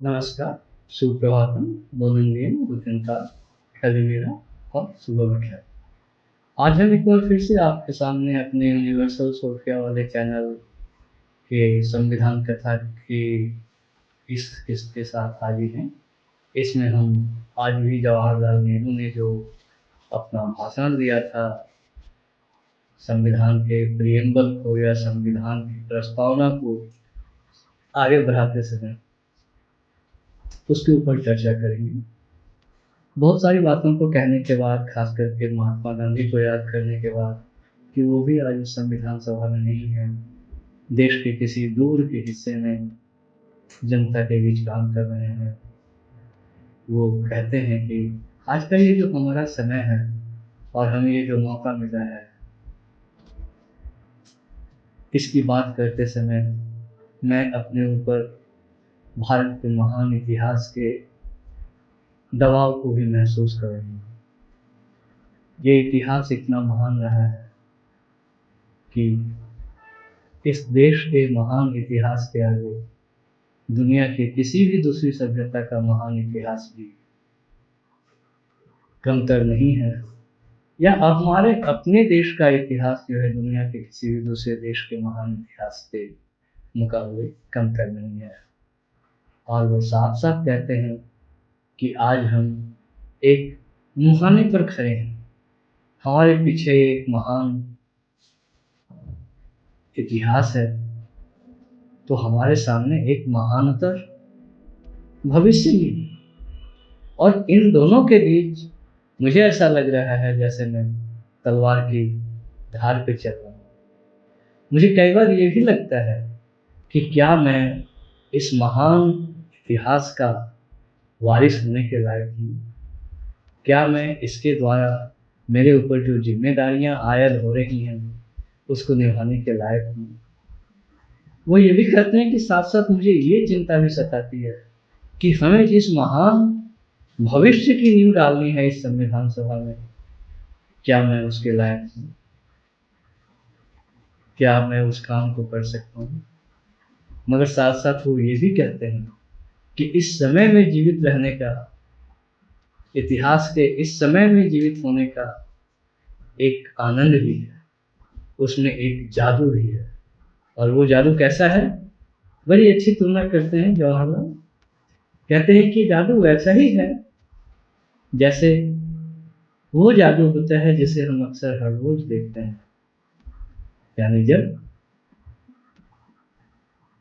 नमस्कार, सुप्रभातम, बोलेंद्रियम, गुड कैलिमेरा और शुभ बखैर। आज हम एक बार फिर से आपके सामने अपने यूनिवर्सल सोफिया वाले चैनल के संविधान कथा की इस किस्त के साथ हाजिर हैं। इसमें हम आज भी जवाहरलाल नेहरू ने जो अपना भाषण दिया था संविधान के प्रियम्बल को या संविधान की प्रस्तावना को आगे बढ़ाते समय उसके ऊपर चर्चा करेंगे। बहुत सारी बातों को कहने के बाद, खास करके महात्मा गांधी को याद करने के बाद कि वो भी आज उस संविधान सभा में नहीं है, देश के किसी दूर के हिस्से में जनता के बीच काम कर रहे हैं, वो कहते हैं कि आज का ये जो हमारा समय है और हमें ये जो मौका मिला है, इसकी बात करते समय मैं अपने ऊपर भारत के महान इतिहास के दबाव को भी महसूस कर रही हूँ। ये इतिहास इतना महान रहा है कि इस देश के महान इतिहास के आगे दुनिया के किसी भी दूसरी सभ्यता का महान इतिहास भी कमतर नहीं है, या हमारे अपने देश का इतिहास जो है दुनिया के किसी भी दूसरे देश के महान इतिहास के मुकाबले कमतर नहीं है। और वो साफ साफ कहते हैं कि आज हम एक मुहाने पर खड़े हैं, हमारे पीछे एक महान इतिहास है, तो हमारे सामने एक महानतर भविष्य भी है। और इन दोनों के बीच मुझे ऐसा लग रहा है जैसे मैं तलवार की धार पे चल रहा हूँ। मुझे कई बार ये भी लगता है कि क्या मैं इस महान इतिहास का वारिस होने के लायक हूँ? क्या मैं इसके द्वारा मेरे ऊपर जो जिम्मेदारियां आयद हो रही हैं उसको निभाने के लायक हूँ? वो ये भी कहते हैं कि साथ साथ मुझे ये चिंता भी सताती है कि हमें जिस महान भविष्य की नींव डालनी है इस संविधान सभा में, क्या मैं उसके लायक हूँ? क्या मैं उस काम को कर सकता हूँ? मगर साथ साथ वो ये भी कहते हैं कि इस समय में जीवित रहने का, इतिहास के इस समय में जीवित होने का एक आनंद भी है, उसमें एक जादू भी है। और वो जादू कैसा है? बड़ी अच्छी तुलना करते हैं जवाहरलाल, कहते हैं कि जादू वैसा ही है जैसे वो जादू होता है जिसे हम अक्सर हर रोज देखते हैं, यानी जब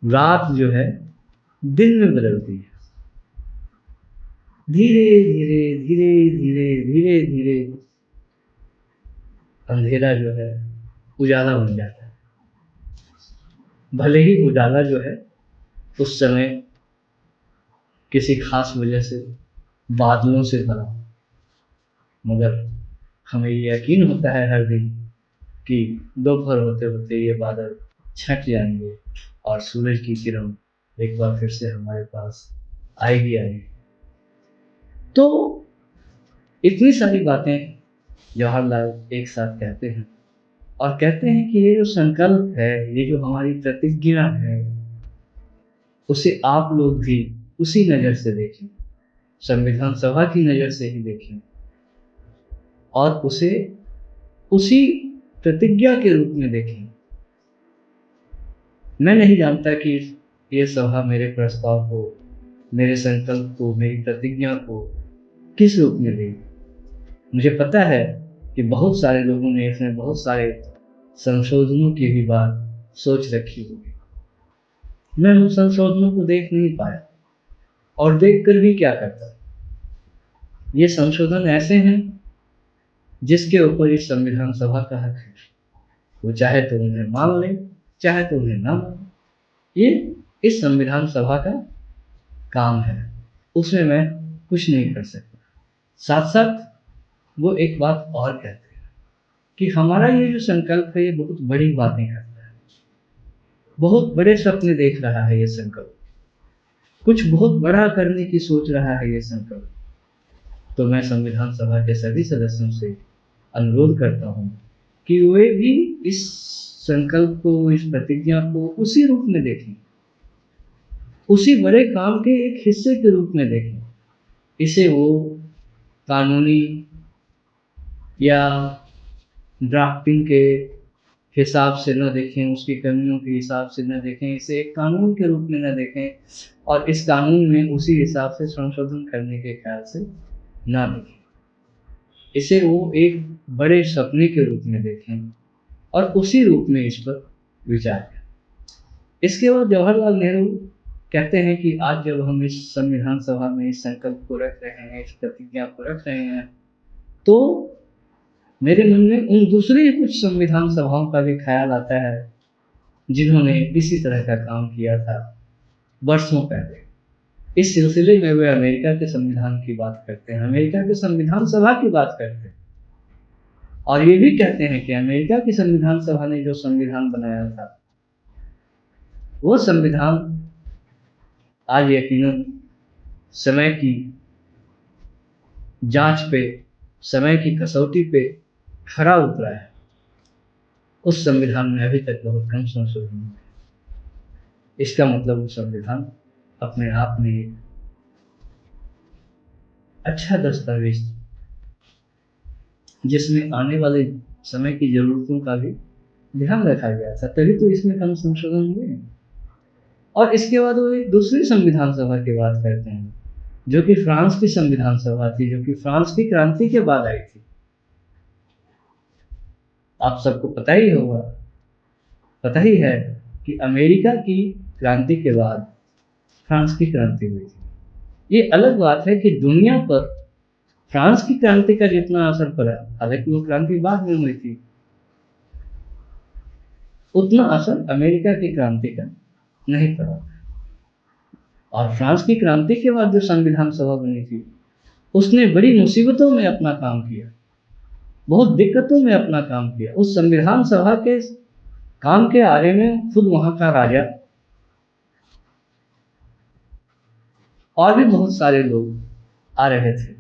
रात जो है दिन में बदलती है, धीरे धीरे धीरे धीरे धीरे धीरे अंधेरा जो है उजाला बन जाता है। भले ही उजाला जो है उस समय किसी खास वजह से बादलों से भरा, मगर हमें ये यकीन होता है हर दिन कि दोपहर होते होते ये बादल छट जाएंगे और सूरज की किरण एक बार फिर से हमारे पास आएगी आएगी। तो इतनी सारी बातें जवाहरलाल एक साथ कहते हैं और कहते हैं कि ये जो संकल्प है, ये जो हमारी प्रतिज्ञा है, उसे आप लोग भी उसी नज़र से देखें, संविधान सभा की नज़र से ही देखें और उसे उसी प्रतिज्ञा के रूप में देखें। मैं नहीं जानता कि ये सभा मेरे प्रस्ताव को, मेरे संकल्प को, मेरी प्रतिज्ञा को किस रूप में देगी। मुझे पता है कि बहुत सारे लोगों ने इसमें बहुत सारे संशोधनों की भी बात सोच रखी होगी। मैं उन संशोधनों को देख नहीं पाया, और देख कर भी क्या करता। ये संशोधन ऐसे हैं जिसके ऊपर इस संविधान सभा का हक है, वो चाहे तो उन्हें मान ले, चाहे तो उन्हें ना माने। ये इस संविधान सभा का काम है, उसमें मैं कुछ नहीं कर सकता। साथ साथ वो एक बात और कहते हैं कि हमारा ये जो संकल्प है ये बहुत बड़ी बातें करता है, बहुत बड़े सपने देख रहा है ये संकल्प, कुछ बहुत बड़ा करने की सोच रहा है ये संकल्प। तो मैं संविधान सभा के सभी सदस्यों से अनुरोध करता हूँ कि वे भी इस संकल्प को, इस प्रतिज्ञा को उसी रूप में देखें, उसी बड़े काम के एक हिस्से के रूप में देखें। इसे वो कानूनी या ड्राफ्टिंग के हिसाब से न देखें, उसकी कमियों के हिसाब से न देखें, इसे एक कानून के रूप में न देखें और इस कानून में उसी हिसाब से संशोधन करने के ख्याल से ना देखें। इसे वो एक बड़े सपने के रूप में देखें और उसी रूप में इस पर विचार करें। इसके बाद जवाहरलाल नेहरू कहते हैं कि आज जब हम इस संविधान सभा में इस संकल्प को रख रहे हैं, इस प्रतिज्ञा को रख रहे हैं, तो मेरे मन में उन दूसरी कुछ संविधान सभाओं का भी ख्याल आता है जिन्होंने इसी तरह का काम किया था वर्षों पहले। इस सिलसिले में वे अमेरिका के संविधान की बात करते हैं, अमेरिका के संविधान सभा की बात करते हैं और ये भी कहते हैं कि अमेरिका की संविधान सभा ने जो संविधान बनाया था वो संविधान आज यकीनन समय की जांच पे, समय की कसौटी पे खरा उतरा है। उस संविधान में अभी तक बहुत कम संशोधन हुए। इसका मतलब वो संविधान अपने आप में एक अच्छा दस्तावेज जिसमें आने वाले समय की जरूरतों का भी ध्यान रखा गया था, तभी तो इसमें कम संशोधन हुए। और इसके बाद वो एक दूसरी संविधान सभा की बात करते हैं जो कि फ्रांस की संविधान सभा थी, जो कि फ्रांस की क्रांति के बाद आई थी। आप सबको पता ही होगा, पता ही है कि अमेरिका की क्रांति के बाद फ्रांस की क्रांति हुई थी। ये अलग बात है कि दुनिया पर फ्रांस की क्रांति का जितना असर पड़ा, हालांकि वो क्रांति बाद में हुई थी, उतना असर अमेरिका की क्रांति का नहीं पड़ा। और फ्रांस की क्रांति के बाद जो संविधान सभा बनी थी उसने बड़ी मुसीबतों में अपना काम किया, बहुत दिक्कतों में अपना काम किया। उस संविधान सभा के काम के आरे में खुद वहां का राजा और भी बहुत सारे लोग आ रहे थे।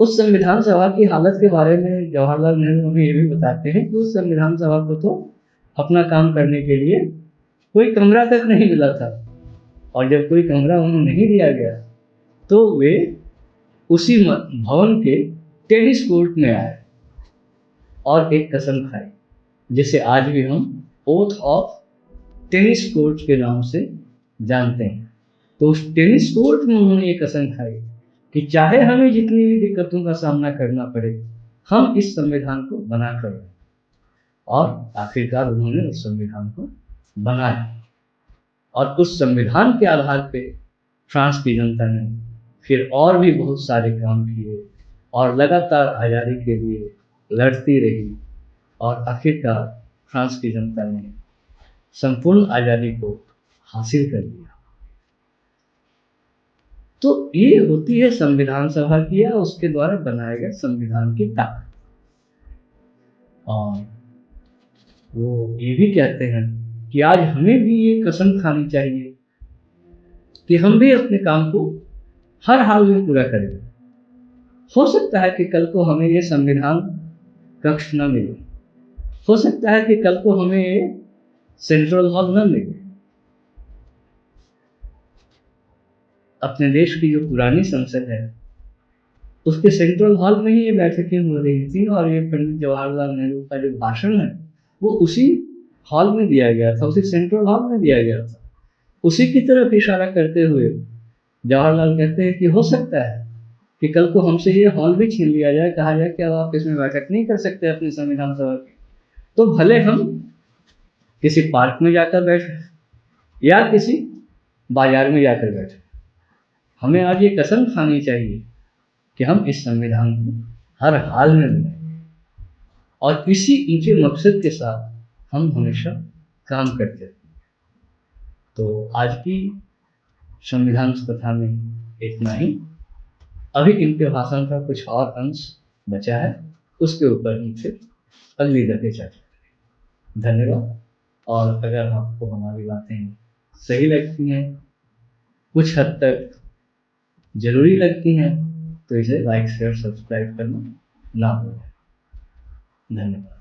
उस संविधान सभा की हालत के बारे में जवाहरलाल नेहरू हमें ये भी बताते हैं कि उस संविधान सभा को तो अपना काम करने के लिए कोई कमरा तक नहीं मिला था, और जब कोई कमरा उन्हें नहीं दिया गया तो वे उसी भवन के टेनिस कोर्ट में आए और एक कसम खाई, जिसे आज भी हम ओथ ऑफ टेनिस कोर्ट के नाम से जानते हैं। तो उस टेनिस कोर्ट में उन्होंने ये कसम खाई कि चाहे हमें जितनी भी दिक्कतों का सामना करना पड़े, हम इस संविधान को बना कर, और आखिरकार उन्होंने उस संविधान को बनाया। और उस संविधान के आधार पे फ्रांस की जनता ने फिर और भी बहुत सारे काम किए और लगातार आज़ादी के लिए लड़ती रही, और आखिरकार फ्रांस की जनता ने संपूर्ण आज़ादी को हासिल कर लिया। तो ये होती है संविधान सभा की या उसके द्वारा बनाए गए संविधान की ताकत। और वो ये भी कहते हैं कि आज हमें भी ये कसम खानी चाहिए कि हम भी अपने काम को हर हाल में पूरा करें। हो सकता है कि कल को हमें ये संविधान कक्ष न मिले, हो सकता है कि कल को हमें ये सेंट्रल हॉल न मिले। अपने देश की जो पुरानी संसद है उसके सेंट्रल हॉल में ही ये बैठकें हो रही थी, और ये पंडित जवाहरलाल नेहरू का जो भाषण है वो उसी हॉल में दिया गया था, उसी सेंट्रल हॉल में दिया गया था। उसी की तरफ इशारा करते हुए जवाहरलाल कहते हैं कि हो सकता है कि कल को हमसे ये हॉल भी छीन लिया जाए, कहा जाए कि अब आप इसमें बैठक नहीं कर सकते अपनी संविधान सभा की, तो भले हम किसी पार्क में जाकर बैठे या किसी बाजार में जाकर बैठे, हमें आज ये कसम खानी चाहिए कि हम इस संविधान को हर हाल में बनाएं, और इसी ऊंचे मकसद के साथ हम हमेशा काम करते हैं। तो आज की संविधान कथा में इतना ही। अभी इनके भाषण का कुछ और अंश बचा है, उसके ऊपर हम फिर अगली दफे चर्चा करेंगे। धन्यवाद। और अगर आपको हमारी बातें सही लगती हैं, कुछ हद तक जरूरी लगती हैं, तो इसे लाइक शेयर सब्सक्राइब करना ना भूलें। धन्यवाद।